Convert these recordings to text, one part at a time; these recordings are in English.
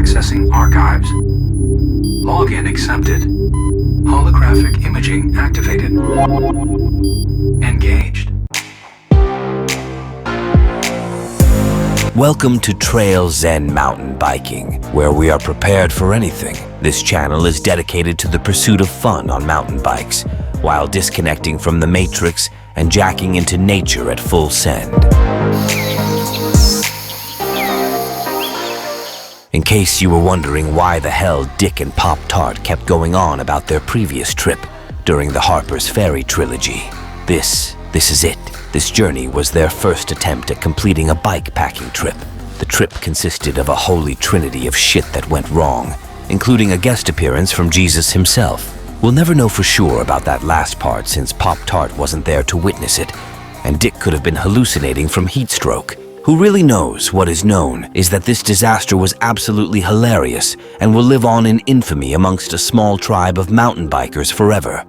Accessing archives. Login accepted. Holographic imaging activated. Engaged. Welcome to Trail Zen mountain biking, where we are prepared for anything. This channel is dedicated to the pursuit of fun on mountain bikes, while disconnecting from the matrix and jacking into nature at full send. In case you were wondering why the hell Dick and PopTart kept going on about their previous trip during the Harper's Ferry trilogy, this is it. This journey was their first attempt at completing a bike packing trip. The trip consisted of a holy trinity of shit that went wrong, including a guest appearance from Jesus himself. We'll never know for sure about that last part since PopTart wasn't there to witness it, and Dick could have been hallucinating from heat stroke. Who really knows? What is known is that this disaster was absolutely hilarious and will live on in infamy amongst a small tribe of mountain bikers forever.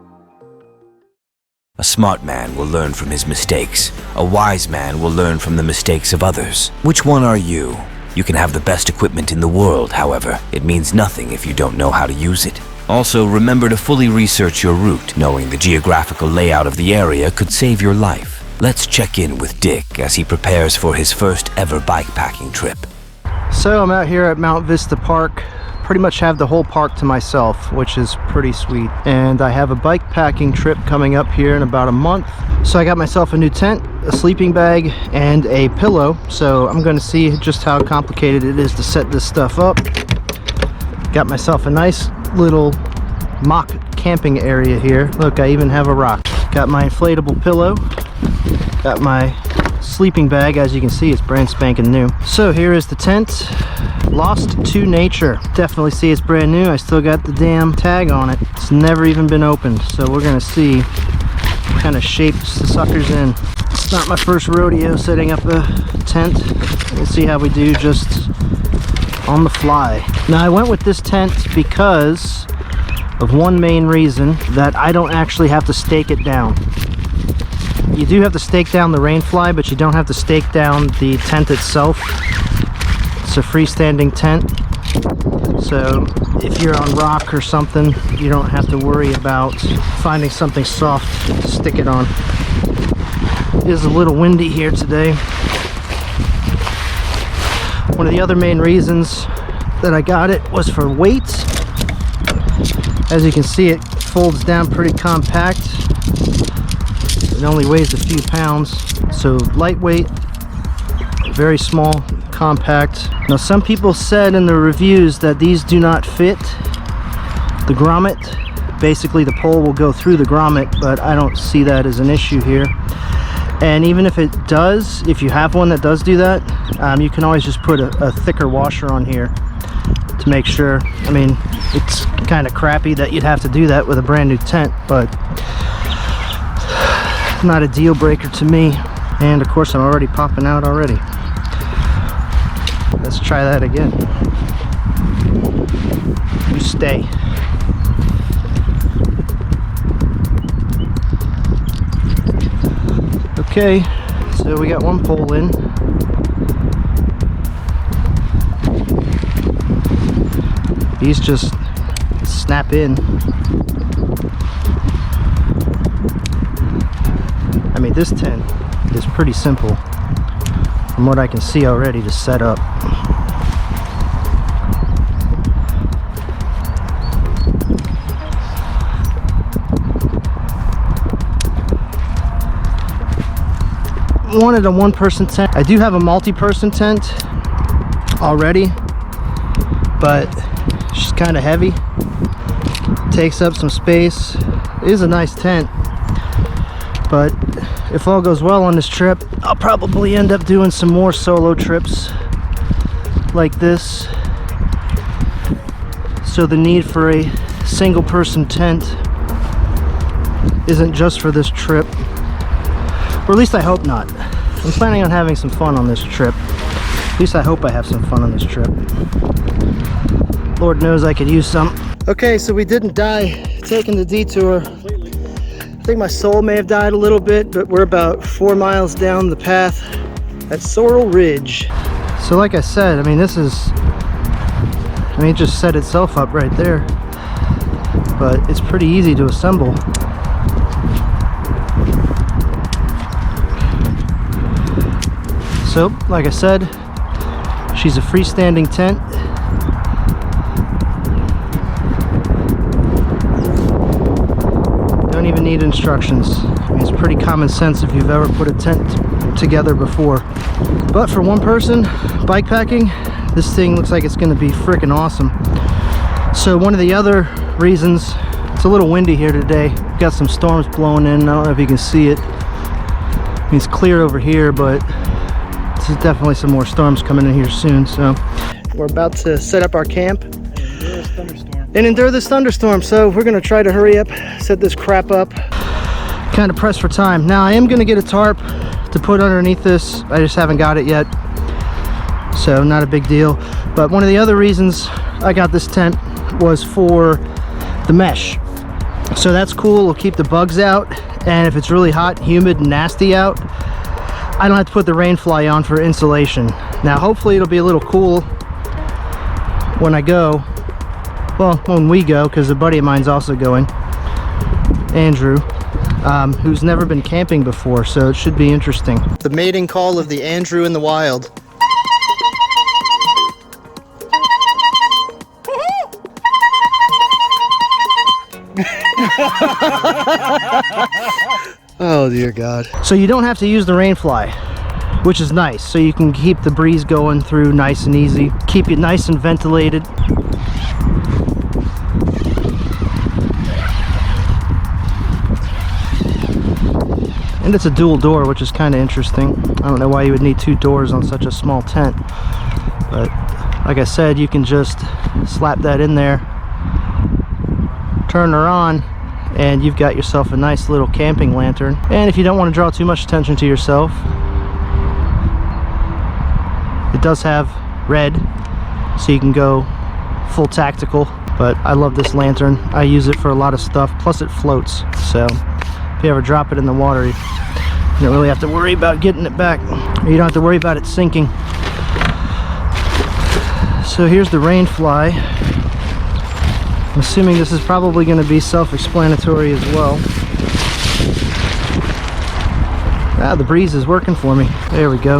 A smart man will learn from his mistakes. A wise man will learn from the mistakes of others. Which one are you? You can have the best equipment in the world, however. It means nothing if you don't know how to use it. Also, remember to fully research your route. Knowing the geographical layout of the area could save your life. Let's check in with Dick as he prepares for his first ever bikepacking trip. So I'm out here at Mount Vista Park. Pretty much have the whole park to myself, which is pretty sweet. And I have a bike packing trip coming up here in about a month. So I got myself a new tent, a sleeping bag, and a pillow. So I'm going to see just how complicated it is to set this stuff up. Got myself a nice little mock camping area here. Look, I even have a rock. Got my inflatable pillow. Got my sleeping bag. As you can see, it's brand spanking new. So here is the tent. Lost to nature. Definitely see it's brand new. I still got the damn tag on it. It's never even been opened. So we're gonna see what kind of shapes the sucker's in. It's not my first rodeo setting up a tent. We'll see how we do just on the fly. Now I went with this tent because of one main reason, that I don't actually have to stake it down. You do have to stake down the rainfly, but you don't have to stake down the tent itself. It's a freestanding tent, so if you're on rock or something, you don't have to worry about finding something soft to stick it on. It is a little windy here today. One of the other main reasons that I got it was for weight. As you can see, it folds down pretty compact. It only weighs a few pounds, so lightweight, very small, compact. Now some people said in the reviews that these do not fit the grommet. Basically the pole will go through the grommet, but I don't see that as an issue here. And even if it does, if you have one that does do that, you can always just put a thicker washer on here to make sure. I mean, it's kind of crappy that you'd have to do that with a brand new tent, but not a deal breaker to me. And of course I'm already popping out already. Let's try that again. You stay. Okay, so we got one pole in. These just snap in. I mean, this tent is pretty simple from what I can see already to set up. Wanted a one-person tent. I do have a multi-person tent already, but it's just kind of heavy. Takes up some space. It is a nice tent, but if all goes well on this trip, I'll probably end up doing some more solo trips like this. So the need for a single person tent isn't just for this trip, or at least I hope not. I'm planning on having some fun on this trip. At least I hope I have some fun on this trip. Lord knows I could use some. Okay, so we didn't die taking the detour. I think my soul may have died a little bit, but we're about 4 miles down the path at Sorrel Ridge. So like I said, I mean, this is mean, it just set itself up right there, but it's pretty easy to assemble. So, like I said, she's a freestanding tent. Don't even need instructions. I mean, it's pretty common sense if you've ever put a tent together before. But for one person, bike packing, this thing looks like it's going to be freaking awesome. So one of the other reasons, it's a little windy here today. Got some storms blowing in. I don't know if you can see it. I mean, it's clear over here, but there's definitely some more storms coming in here soon. So we're about to set up our camp and endure this thunderstorm. So we're going to try to hurry up, set this crap up. Kind of pressed for time. Now I am going to get a tarp to put underneath this. I just haven't got it yet, so not a big deal. But one of the other reasons I got this tent was for the mesh. So that's cool. It'll keep the bugs out, and if it's really hot, humid, and nasty out, I don't have to put the rain fly on for insulation. Now hopefully it'll be a little cool when I go, well, when we go, because a buddy of mine's also going, Andrew, who's never been camping before, so it should be interesting. The mating call of the Andrew in the wild. Oh dear God. So you don't have to use the rain fly, which is nice. So you can keep the breeze going through nice and easy, keep it nice and ventilated. And it's a dual door, which is kind of interesting. I don't know why you would need two doors on such a small tent, but like I said, you can just slap that in there, turn her on, and you've got yourself a nice little camping lantern. And if you don't want to draw too much attention to yourself, it does have red, so you can go full tactical. But I love this lantern. I use it for a lot of stuff, plus it floats, so if you ever drop it in the water, you don't really have to worry about getting it back, or you don't have to worry about it sinking. So here's the rain fly. I'm assuming this is probably going to be self-explanatory as well. Ah, the breeze is working for me. There we go.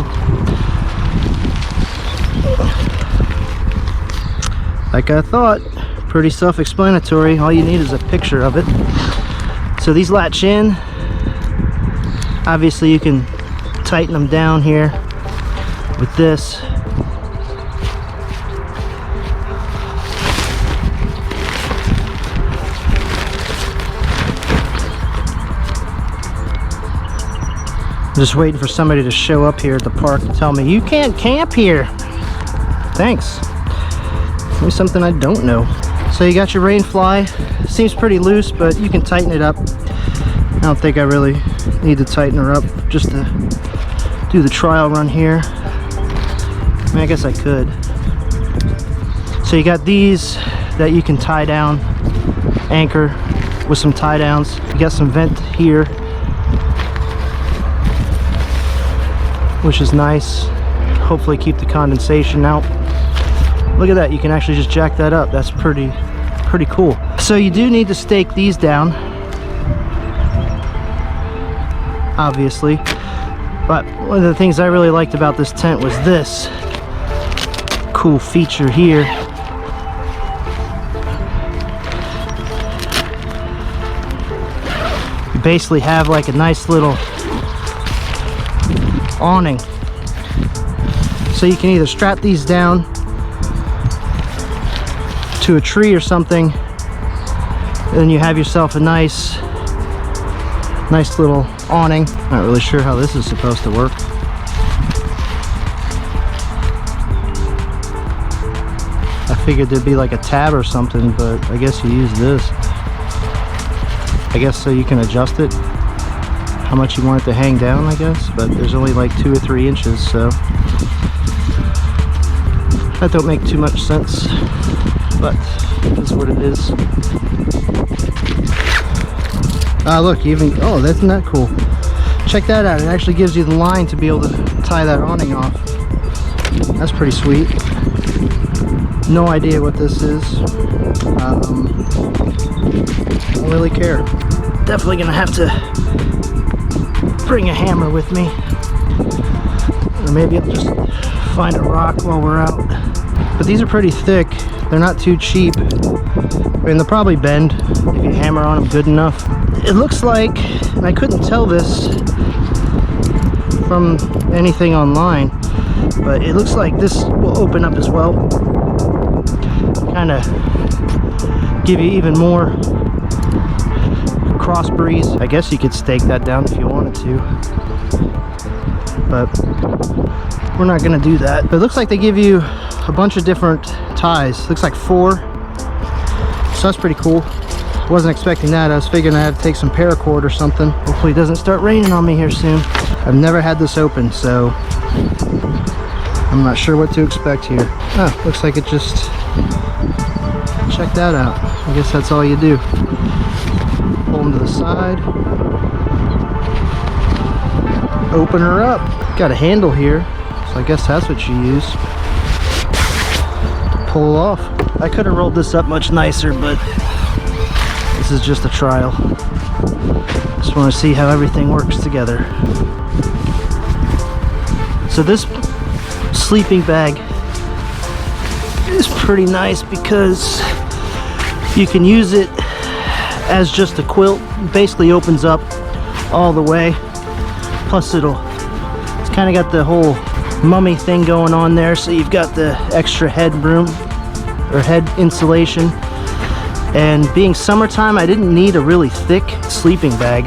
Like I thought, pretty self-explanatory. All you need is a picture of it. So these latch in. Obviously you can tighten them down here with this. I'm just waiting for somebody to show up here at the park and tell me, you can't camp here. Thanks. Maybe something I don't know. So you got your rain fly. Seems pretty loose, but you can tighten it up. I don't think I really need to tighten her up just to do the trial run here. I mean, I guess I could. So you got these that you can tie down, anchor with some tie downs. You got some vent here, which is nice. Hopefully keep the condensation out. Look at that, you can actually just jack that up. That's pretty cool. So you do need to stake these down, obviously. But one of the things I really liked about this tent was this cool feature here. You basically have like a nice little awning. So you can either strap these down to a tree or something, and then you have yourself a nice little awning. Not really sure how this is supposed to work. I figured there'd be like a tab or something, but I guess you use this. I guess so you can adjust it how much you want it to hang down, I guess, but there's only like 2 or 3 inches, so that don't make too much sense, but that's what it is. Look, even, oh, that's not cool. Check that out, it actually gives you the line to be able to tie that awning off. That's pretty sweet. No idea what this is. Don't really care. Definitely gonna have to bring a hammer with me. Or maybe I'll just find a rock while we're out. But these are pretty thick. They're not too cheap. I mean, they'll probably bend if you hammer on them good enough. It looks like, and I couldn't tell this from anything online, but it looks like this will open up as well. Kind of give you even more cross breeze. I guess you could stake that down if you wanted to, but we're not gonna do that. But it looks like they give you a bunch of different ties. Looks like 4, so that's pretty cool. Wasn't expecting that. I was figuring I had to take some paracord or something. Hopefully it doesn't start raining on me here soon. I've never had this open, so I'm not sure what to expect here. Oh, looks like it just, check that out. I guess that's all you do. Pull them to the side. Open her up. Got a handle here, so I guess that's what you use to pull off. I could have rolled this up much nicer, but this is just a trial. Just want to see how everything works together. So this sleeping bag is pretty nice because you can use it as just a quilt. It basically opens up all the way. Plus it's kind of got the whole mummy thing going on there, so you've got the extra headroom or head insulation. And being summertime, I didn't need a really thick sleeping bag.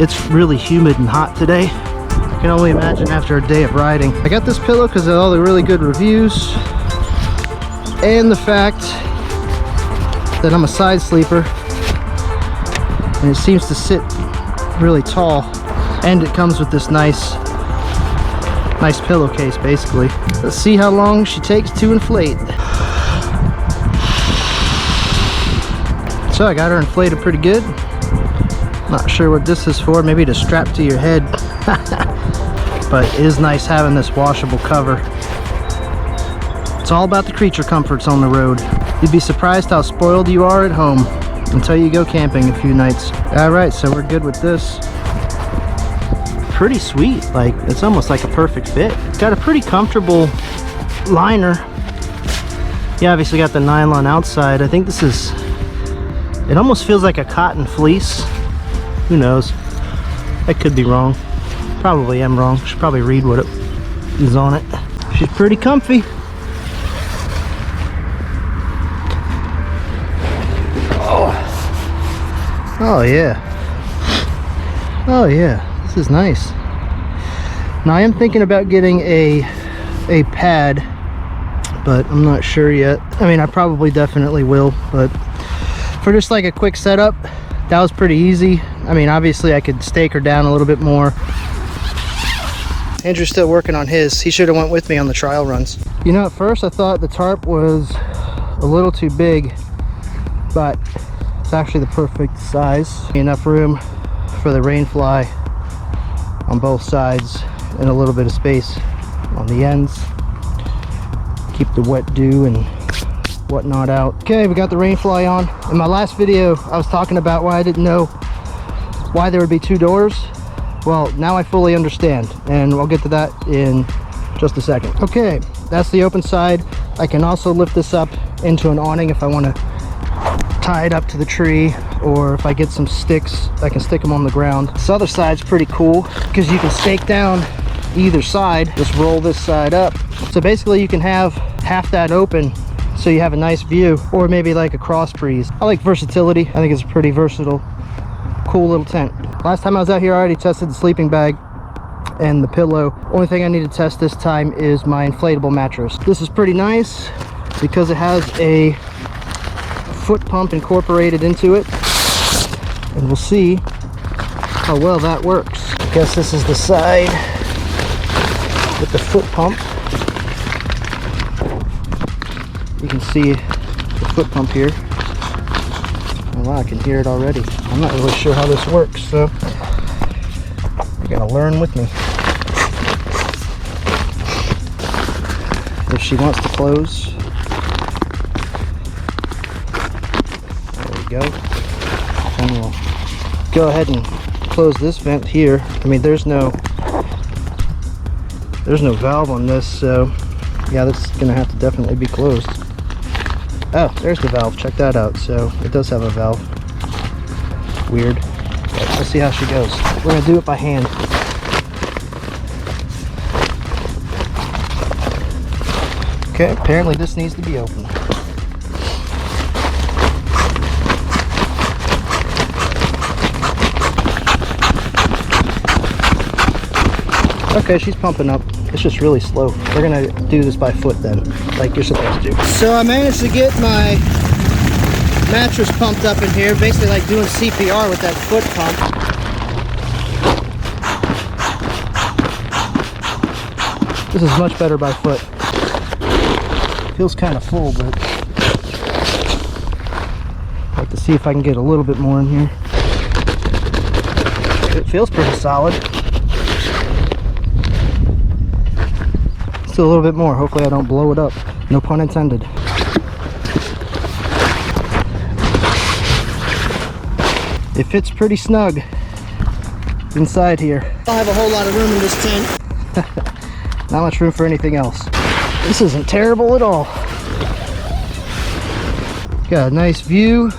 It's really humid and hot today. I can only imagine after a day of riding. I got this pillow because of all the really good reviews and the fact that I'm a side sleeper and it seems to sit really tall, and it comes with this nice pillowcase basically. Let's see how long she takes to inflate. So I got her inflated pretty good. Not sure what this is for, maybe to strap to your head. But it is nice having this washable cover. It's all about the creature comforts on the road. You'd be surprised how spoiled you are at home until you go camping a few nights. Alright, so we're good with this. Pretty sweet, like it's almost like a perfect fit. It's got a pretty comfortable liner. You obviously got the nylon outside. I think this is, it almost feels like a cotton fleece. Who knows? I could be wrong. Probably am wrong. Should probably read what it is on it. She's pretty comfy. Oh yeah. Oh yeah. This is nice. Now I am thinking about getting a pad, but I'm not sure yet. I mean, I probably definitely will, but for just like a quick setup, that was pretty easy. I mean, obviously I could stake her down a little bit more. Andrew's still working on his. He should have went with me on the trial runs. You know, at first I thought the tarp was a little too big, but it's actually the perfect size. Enough room for the rain fly on both sides and a little bit of space on the ends. Keep the wet dew and whatnot out. Okay, we got the rain fly on. In my last video, I was talking about why I didn't know why there would be 2 doors. Well, now I fully understand, and I'll get to that in just a second. Okay, that's the open side. I can also lift this up into an awning if I want to tie it up to the tree, or if I get some sticks, I can stick them on the ground. This other side's pretty cool because you can stake down either side. Just roll this side up. So basically you can have half that open so you have a nice view, or maybe like a cross breeze. I like versatility. I think it's a pretty versatile, cool little tent. Last time I was out here, I already tested the sleeping bag and the pillow. Only thing I need to test this time is my inflatable mattress. This is pretty nice because it has a foot pump incorporated into it, and we'll see how well that works. I guess this is the side with the foot pump. You can see the foot pump here. Oh wow, I can hear it already. I'm not really sure how this works, so you're gonna learn with me. If she wants to close, we go. And we'll go ahead and close this vent here. I mean, there's no valve on this, so yeah, that's gonna have to definitely be closed. Oh, there's the valve. Check that out. So it does have a valve. Weird. But let's see how she goes. We're gonna do it by hand. Okay, apparently this needs to be opened. Okay, she's pumping up. It's just really slow. We're gonna do this by foot then, like you're supposed to. So I managed to get my mattress pumped up in here, basically like doing CPR with that foot pump. This is much better by foot. Feels kind of full, but I'd like to see if I can get a little bit more in here. It feels pretty solid. Still a little bit more. Hopefully I don't blow it up. No pun intended. It fits pretty snug inside here. I don't have a whole lot of room in this tent. Not much room for anything else. This isn't terrible at all. Got a nice view.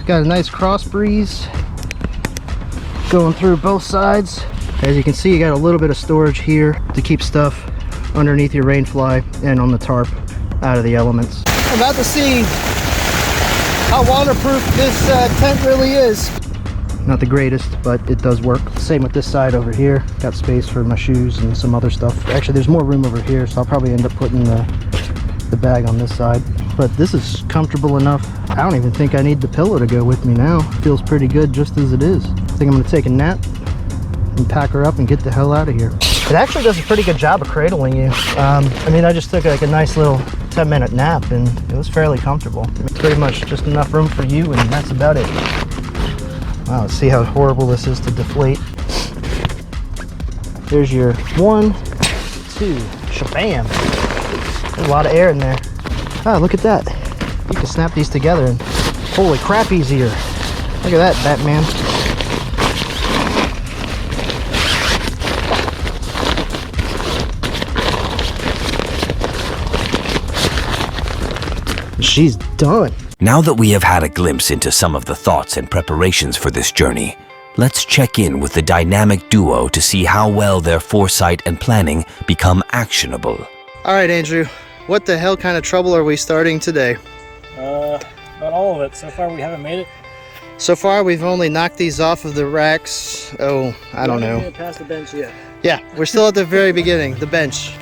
Got a nice cross breeze going through both sides. As you can see, you got a little bit of storage here to keep stuff underneath your rain fly and on the tarp out of the elements. I'm about to see how waterproof this tent really is. Not the greatest, but it does work. Same with this side over here. Got space for my shoes and some other stuff. Actually, there's more room over here, so I'll probably end up putting the bag on this side. But this is comfortable enough. I don't even think I need the pillow to go with me now. Feels pretty good just as it is. I think I'm gonna take a nap and pack her up and get the hell out of here. It actually does a pretty good job of cradling you. I mean, I just took like a nice little 10-minute nap and it was fairly comfortable. Pretty much just enough room for you, and that's about it. Wow, let's see how horrible this is to deflate. There's your 1, 2, shabam. There's a lot of air in there. Oh, look at that. You can snap these together and holy crap, easier. Look at that, Batman. She's done. Now that we have had a glimpse into some of the thoughts and preparations for this journey, let's check in with the dynamic duo to see how well their foresight and planning become actionable. All right, Andrew, what the hell kind of trouble are we starting today? About all of it. So far we haven't made it. So far we've only knocked these off of the racks. Oh, I don't know. We haven't past the bench yet. Yeah, we're still at the very beginning, the bench.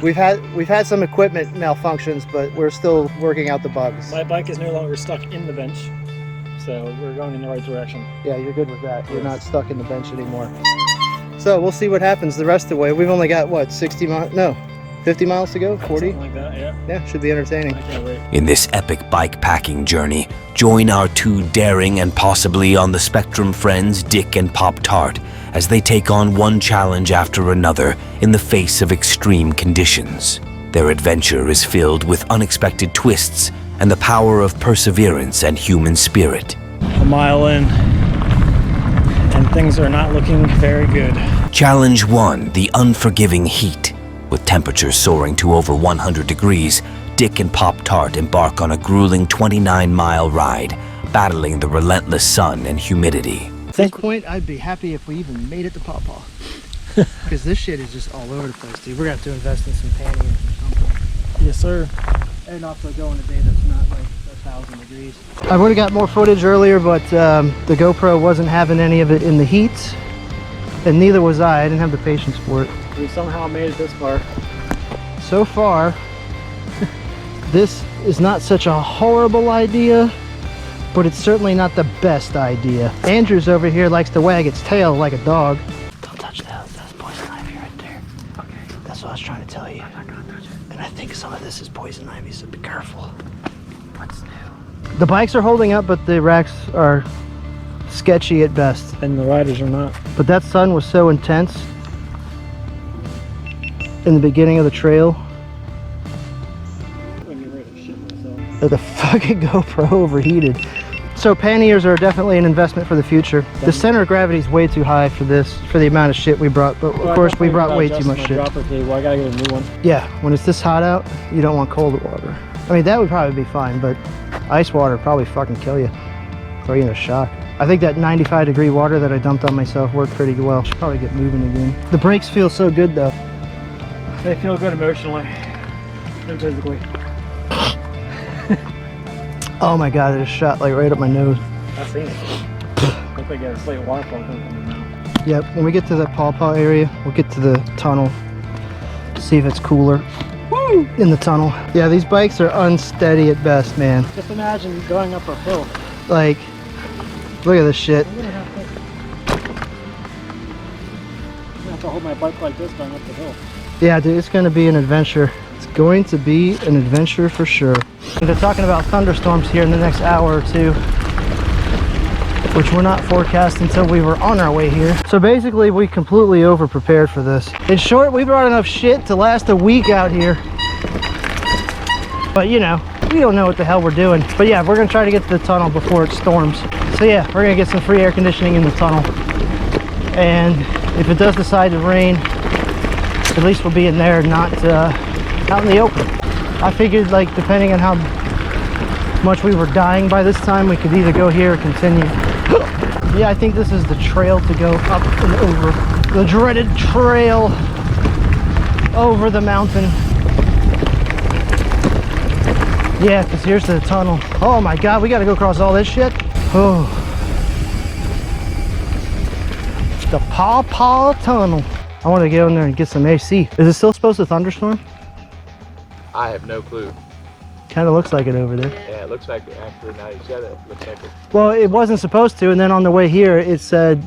We've had some equipment malfunctions, but we're still working out the bugs. My bike is no longer stuck in the bench, so we're going in the right direction. Yeah, you're good with that. You're not stuck in the bench anymore. So we'll see what happens the rest of the way. We've only got, what, 60 miles? No, 50 miles to go? 40? Something like that, yeah. Yeah, should be entertaining. I can't wait. In this epic bike packing journey, join our two daring and possibly on the spectrum friends Dick and PopTart as they take on one challenge after another in the face of extreme conditions. Their adventure is filled with unexpected twists and the power of perseverance and human spirit. A mile in, and things are not looking very good. Challenge 1, the unforgiving heat. With temperatures soaring to over 100 degrees, Dick and PopTart embark on a grueling 29-mile ride, battling the relentless sun and humidity. At this point, I'd be happy if we even made it to Pawpaw. Because this shit is just all over the place, dude. We're going to have to invest in some panning or something. Yes, sir. And also go on a day that's not like 1,000 degrees. I would have got more footage earlier, but the GoPro wasn't having any of it in the heat. And neither was I. I didn't have the patience for it. We somehow made it this far. So far, this is not such a horrible idea, but it's certainly not the best idea. Andrew's over here likes to wag its tail like a dog. Don't touch that. That's poison ivy right there. Okay. That's what I was trying to tell you. I'm not gonna touch it. And I think some of this is poison ivy, so be careful. What's new? The bikes are holding up, but the racks are sketchy at best. And the riders are not. But that sun was so intense in the beginning of the trail. I'm getting ready to shit myself. The fucking GoPro overheated. So panniers are definitely an investment for the future. The center of gravity is way too high for this, for the amount of shit we brought. But of course we brought way too much shit. Dropper cable. I gotta get a new one. Yeah, when it's this hot out, you don't want cold water. I mean, that would probably be fine, but ice water would probably fucking kill you. Throw you in a shock. I think that 95-degree water that I dumped on myself worked pretty well. Should probably get moving again. The brakes feel so good though. They feel good emotionally and physically. Oh my god, it just shot like right up my nose. I've seen it. Looks like a slight waterfall coming from the mouth. Yep, when we get to that pawpaw area, we'll get to the tunnel, see if it's cooler. Woo! In the tunnel. Yeah, these bikes are unsteady at best, man. Just imagine going up a hill. Like, look at this shit. I'm gonna have to hold my bike like this going up the hill. Yeah, dude, it's gonna be an adventure. It's going to be an adventure for sure. They're talking about thunderstorms here in the next hour or two, which we're not forecast until we were on our way here. So basically, we completely over-prepared for this. In short, we brought enough shit to last a week out here. But you know, we don't know what the hell we're doing. But yeah, we're gonna try to get to the tunnel before it storms. So yeah, we're gonna get some free air conditioning in the tunnel. And if it does decide to rain, at least we'll be in there, not out in the open. I figured, like, depending on how much we were dying by this time, we could either go here or continue. Yeah, I think this is the trail to go up and over. The dreaded trail over the mountain. Yeah, because here's the tunnel. Oh my god, we gotta go across all this shit? Oh. The Paw Tunnel. I want to go in there and get some AC. Is it still supposed to thunderstorm? I have no clue. Kind of looks like it over there. Yeah, it looks like it. After now you said it, looks like it. Well, it wasn't supposed to, and then on the way here, it said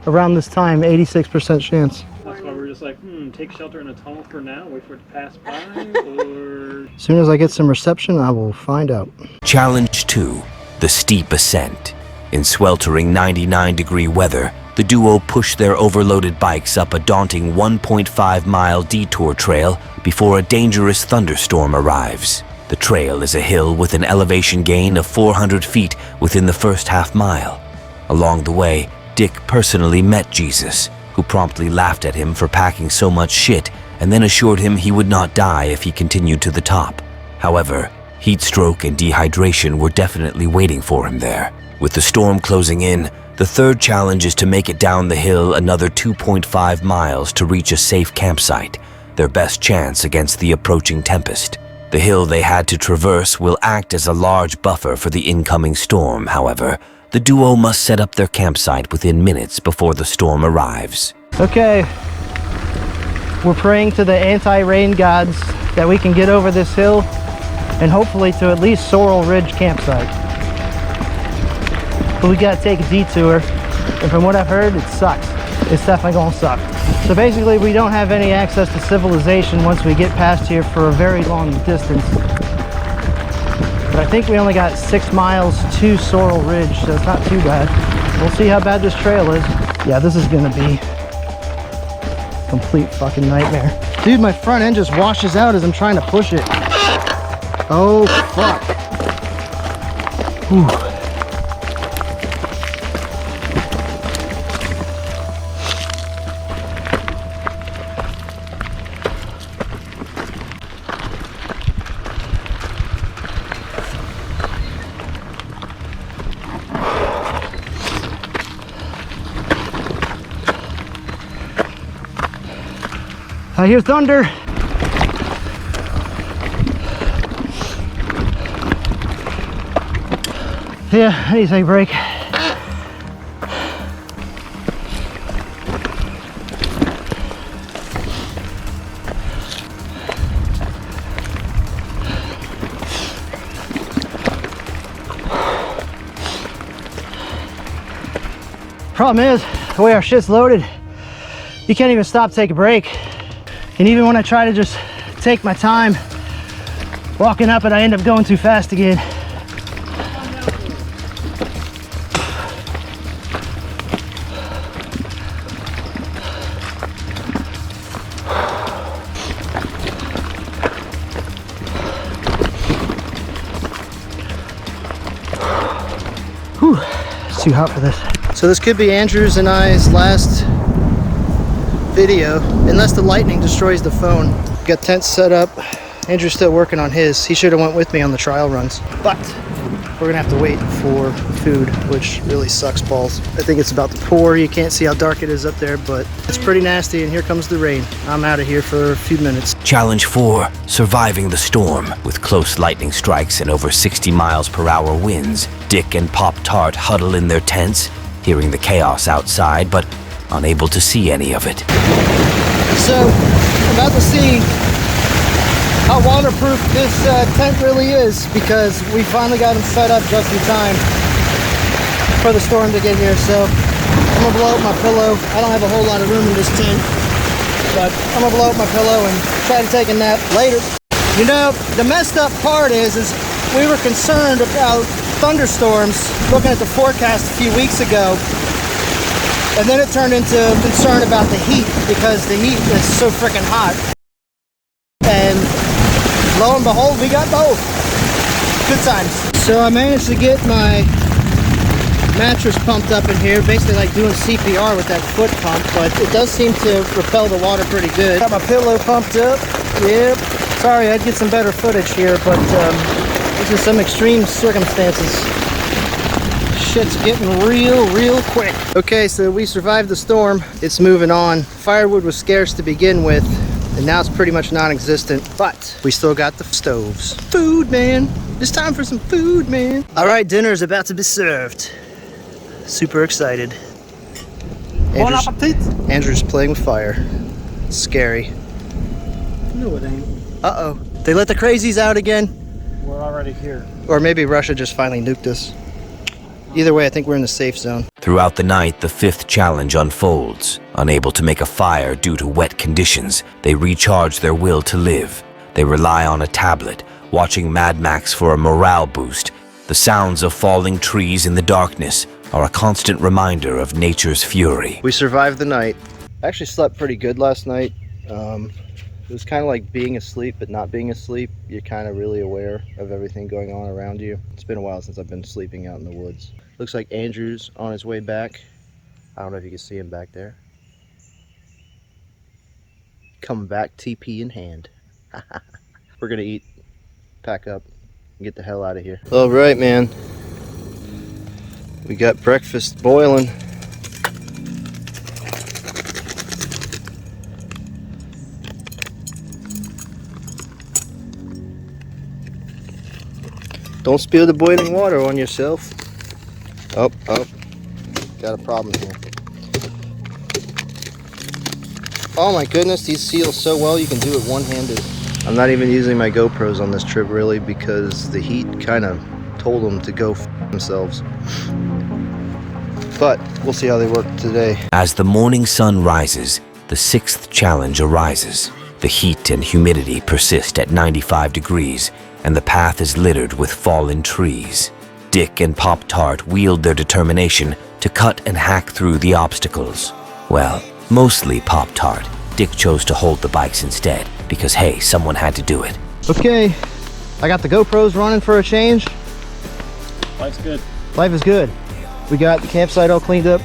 around this time, 86% chance. That's why we're just like, take shelter in a tunnel for now, wait for it to pass by, or... As soon as I get some reception, I will find out. Challenge 2, the steep ascent. In sweltering 99-degree weather, the duo pushed their overloaded bikes up a daunting 1.5-mile detour trail before a dangerous thunderstorm arrives. The trail is a hill with an elevation gain of 400 feet within the first half-mile. Along the way, Dick personally met Jesus, who promptly laughed at him for packing so much shit and then assured him he would not die if he continued to the top. However, heat stroke and dehydration were definitely waiting for him there. With the storm closing in, the third challenge is to make it down the hill another 2.5 miles to reach a safe campsite, their best chance against the approaching tempest. The hill they had to traverse will act as a large buffer for the incoming storm, however. The duo must set up their campsite within minutes before the storm arrives. Okay, we're praying to the anti-rain gods that we can get over this hill and hopefully to at least Sorrel Ridge campsite. But we gotta take a detour, and from what I've heard, it sucks. It's definitely gonna suck. So basically, we don't have any access to civilization once we get past here for a very long distance. But I think we only got 6 miles to Sorrel Ridge, so it's not too bad. We'll see how bad this trail is. Yeah, this is gonna be a complete fucking nightmare. Dude, my front end just washes out as I'm trying to push it. Oh, fuck. Whew. I hear thunder. Yeah, I need to take a break. Problem is, the way our shit's loaded, you can't even stop to take a break. And even when I try to just take my time walking up it, I end up going too fast again. too hot for this. So this could be Andrew's and I's last video, unless the lightning destroys the phone. Got tents set up. Andrew's still working on his. He should have went with me on the trial runs, but we're gonna have to wait for food, which really sucks balls. I think it's about to pour. You can't see how dark it is up there, but it's pretty nasty, and here comes the rain. I'm out of here for a few minutes. Challenge 4, surviving the storm. With close lightning strikes and over 60 miles per hour winds, Dick and PopTart huddle in their tents, hearing the chaos outside, but unable to see any of it. So, about to see how waterproof this tent really is, because we finally got them set up just in time for the storm to get here. So I'm gonna blow up my pillow. I don't have a whole lot of room in this tent, but I'm gonna blow up my pillow and try to take a nap later. You know, the messed up part is we were concerned about thunderstorms looking at the forecast a few weeks ago, and then it turned into concern about the heat, because the heat is so freaking hot. And lo and behold, we got both. Good times. So I managed to get my mattress pumped up in here, basically like doing CPR with that foot pump, but it does seem to repel the water pretty good. Got my pillow pumped up. Yep. Sorry, I'd get some better footage here, but this is some extreme circumstances. Shit's getting real quick. Okay, so we survived the storm. It's moving on. Firewood was scarce to begin with, and now it's pretty much non-existent, but we still got the stoves. Food, man. It's time for some food, man. All right, dinner is about to be served. Super excited. Bon appetit! Andrew's playing with fire. It's scary. No, it ain't. Uh-oh. They let the crazies out again. We're already here. Or maybe Russia just finally nuked us. Either way, I think we're in the safe zone. Throughout the night, the 5th challenge unfolds. Unable to make a fire due to wet conditions, they recharge their will to live. They rely on a tablet, watching Mad Max for a morale boost. The sounds of falling trees in the darkness are a constant reminder of nature's fury. We survived the night. I actually slept pretty good last night. It was kind of like being asleep, but not being asleep. You're kind of really aware of everything going on around you. It's been a while since I've been sleeping out in the woods. Looks like Andrew's on his way back. I don't know if you can see him back there. Coming back, TP in hand. We're gonna eat, pack up, and get the hell out of here. All right, man. We got breakfast boiling. Don't spill the boiling water on yourself. Oh, got a problem here. Oh my goodness, these seal so well you can do it one-handed. I'm not even using my GoPros on this trip really, because the heat kind of told them to go f themselves. But we'll see how they work today. As the morning sun rises, the 6th challenge arises. The heat and humidity persist at 95 degrees, and the path is littered with fallen trees. Dick and PopTart wield their determination to cut and hack through the obstacles. Well, mostly PopTart. Dick chose to hold the bikes instead, because hey, someone had to do it. Okay, I got the GoPros running for a change. Life's good. Life is good. We got the campsite all cleaned up,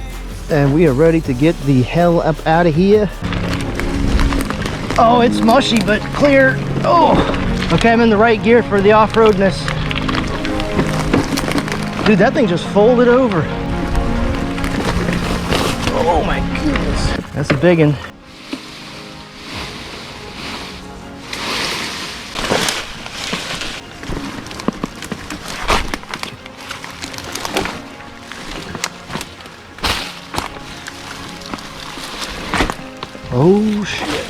and we are ready to get the hell up out of here. Oh, it's mushy, but clear. Oh, okay, I'm in the right gear for the off-roadness. Dude, that thing just folded over. Oh my goodness. That's a big one. Oh shit.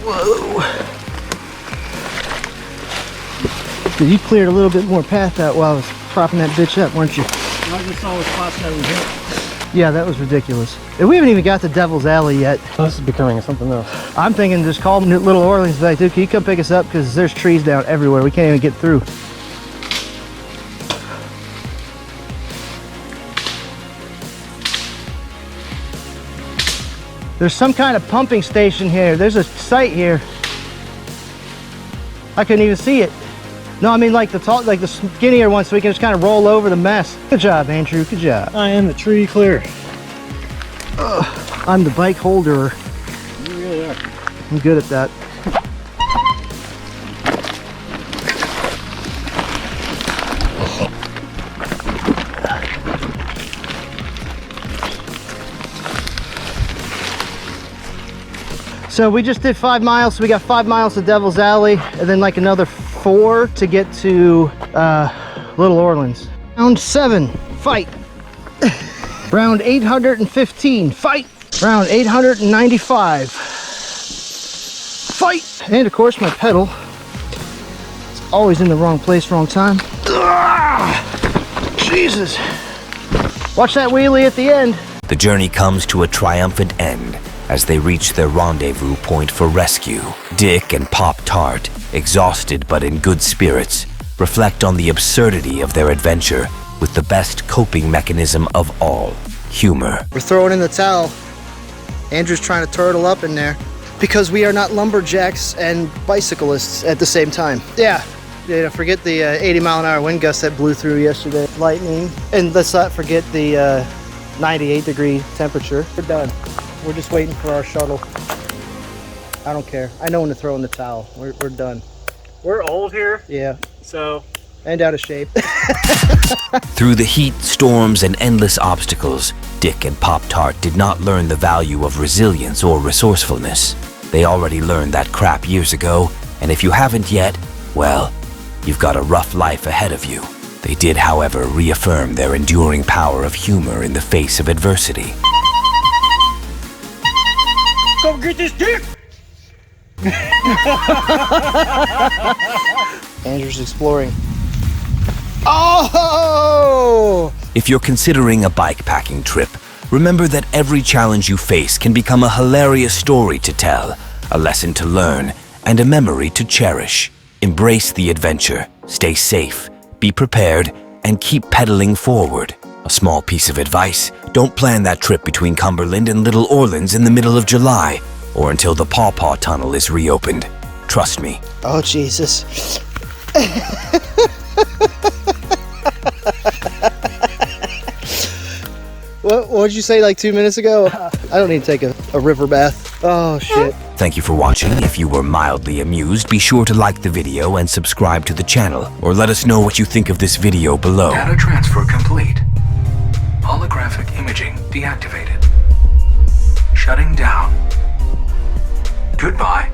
Whoa. Dude, you cleared a little bit more path out while I was propping that bitch up, weren't you? I just saw the spots that we hit. Yeah, that was ridiculous. And we haven't even got to Devil's Alley yet. Oh, this is becoming something else. I'm thinking just call Little Orleans back, dude. Can you come pick us up? Because there's trees down everywhere. We can't even get through. There's some kind of pumping station here. There's a site here. I couldn't even see it. No, I mean like the tall, like the skinnier one, so we can just kind of roll over the mess. Good job, Andrew. Good job. I am the tree clear. I'm the bike holder. You really are. I'm good at that. So we just did 5 miles, so we got 5 miles to Devil's Alley, and then like another 4 to get to Little Orleans. Round 7, fight. Round 815, fight. Round 895, fight. And of course my pedal, it's always in the wrong place, wrong time. Jesus. Watch that wheelie at the end. The journey comes to a triumphant end as they reach their rendezvous point for rescue. Dick and Pop-Tart, exhausted but in good spirits, reflect on the absurdity of their adventure with the best coping mechanism of all, humor. We're throwing in the towel. Andrew's trying to turtle up in there because we are not lumberjacks and bicyclists at the same time. Yeah, forget the 80-mile-an-hour wind gust that blew through yesterday. Lightning. And let's not forget the 98-degree temperature. We're done. We're just waiting for our shuttle. I don't care. I know when to throw in the towel. We're done. We're old here. Yeah. So. And out of shape. Through the heat, storms, and endless obstacles, Dick and Pop-Tart did not learn the value of resilience or resourcefulness. They already learned that crap years ago, and if you haven't yet, well, you've got a rough life ahead of you. They did, however, reaffirm their enduring power of humor in the face of adversity. Go get this dick! Andrew's exploring. Oh! If you're considering a bikepacking trip, remember that every challenge you face can become a hilarious story to tell, a lesson to learn, and a memory to cherish. Embrace the adventure, stay safe, be prepared, and keep pedaling forward. A small piece of advice: don't plan that trip between Cumberland and Little Orleans in the middle of July, or until the Paw Paw Tunnel is reopened. Trust me. Oh, Jesus. What did you say like 2 minutes ago? I don't need to take a river bath. Oh, shit. Thank you for watching. If you were mildly amused, be sure to like the video and subscribe to the channel, or let us know what you think of this video below. Data transfer complete. Holographic imaging deactivated. Shutting down. Goodbye.